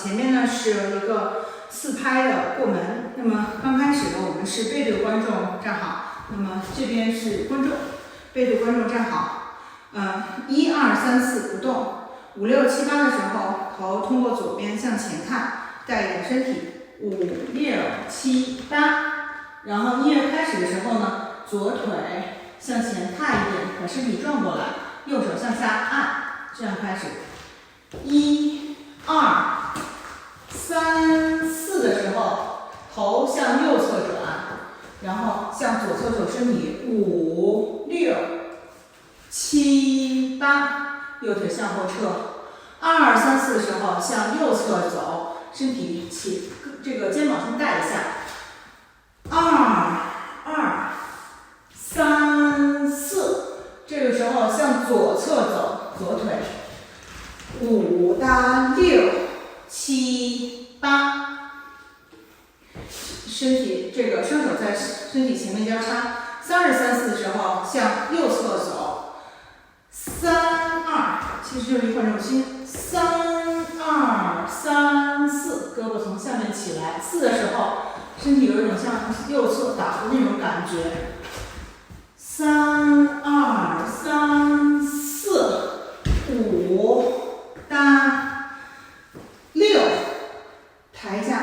前面呢是一个4拍的过门。那么刚开始呢，我们是背对观众站好，那么这边是观众，背对观众站好。1、2、3、4不动。5、6、7、8的时候，头通过左边向前看，带一点身体。5、6、7、8。然后音乐开始的时候呢，左腿向前踏一点，把身体转过来，右手向下按，这样开始。1、2、3、4的时候，头向右侧转，然后向左侧走身体。5、6、7、8，右腿向后撤。2、3、4的时候向右侧走，身体起，这个肩膀先带一下。2、3、4，这个时候向左侧走，左腿。5、6、7、8，身体这个双手在身体前面交叉。3、2、3、4的时候向右侧走。3、2，其实就是一换重心。3、2、3、4，胳膊从下面起来。4的时候，身体有一种向右侧倒的那种感觉。3、2、3、4、5、6，抬一下。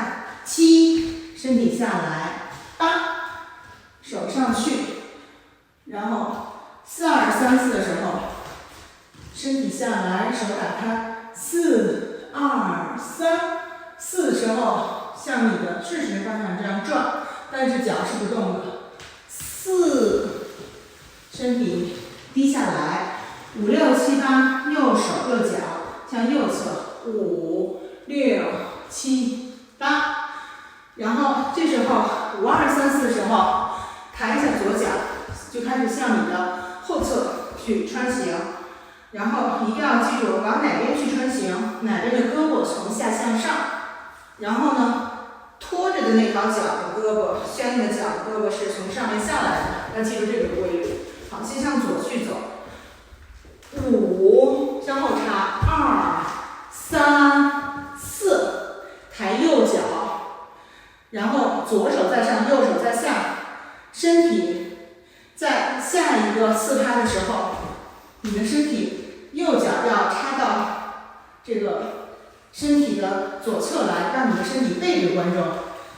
7，身体下来。8，手上去。然后4、2、3、4的时候，身体下来，手打开。4、2、3、4的时候，向你的顺时方向这样转，但是脚是不动的。4，身体低下来。5、6、7、8，右手右脚向右侧。5、6、7、8，然后这时候5、2、3、4的时候，抬一下左脚，就开始向你的后侧去穿行。然后一定要记住往哪边去穿行，哪边的胳膊从下向上。然后呢，拖着的那条脚的胳膊，相应的脚的胳膊是从上面下来的，要记住这个规律。好，先向左去走。5，向后插。2、3、4，抬右脚，然后左手在上，右手在下，身体在下一个4拍的时候，你的身体右脚要插到这个身体的左侧来，让你的身体背对观众，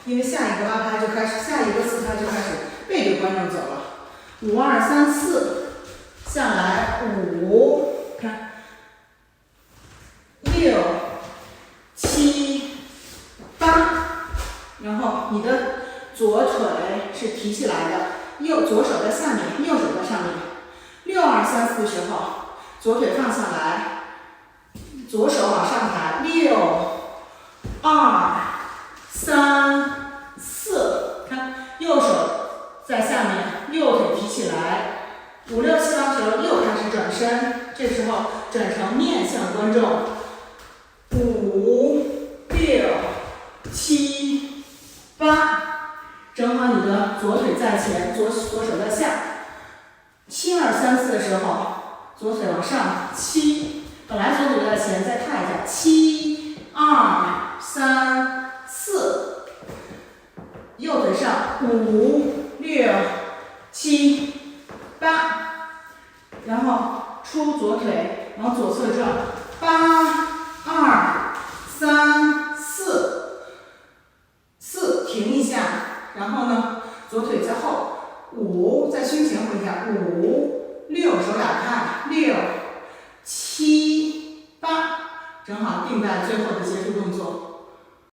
因为下一个8拍就开始，下一个4拍就开始背对观众走了。5、2、3、4，下来。5，看。6、7、8，然后你的左腿是提起来的，左手在下面，右手在上面。6、2、3、4的时候，左腿放下来，左手往上抬。6、2、3、4，看，右手在下面，右腿提起来。5、6、7、8的时候又开始转身，这时候转成面向观众。5、6、7、8，正好你的左腿在前，左手在下。7、2、3、4的时候，左腿往上。7，本来左腿在前，再踏一下。7、2、3、4，右腿上。5、6、7、8，然后出左腿往左侧转。8、2、3、4，停一下，然后呢，左腿在后。5，在胸前回一下。5、6，手打开。6、7、8，正好定在最后的结束动作。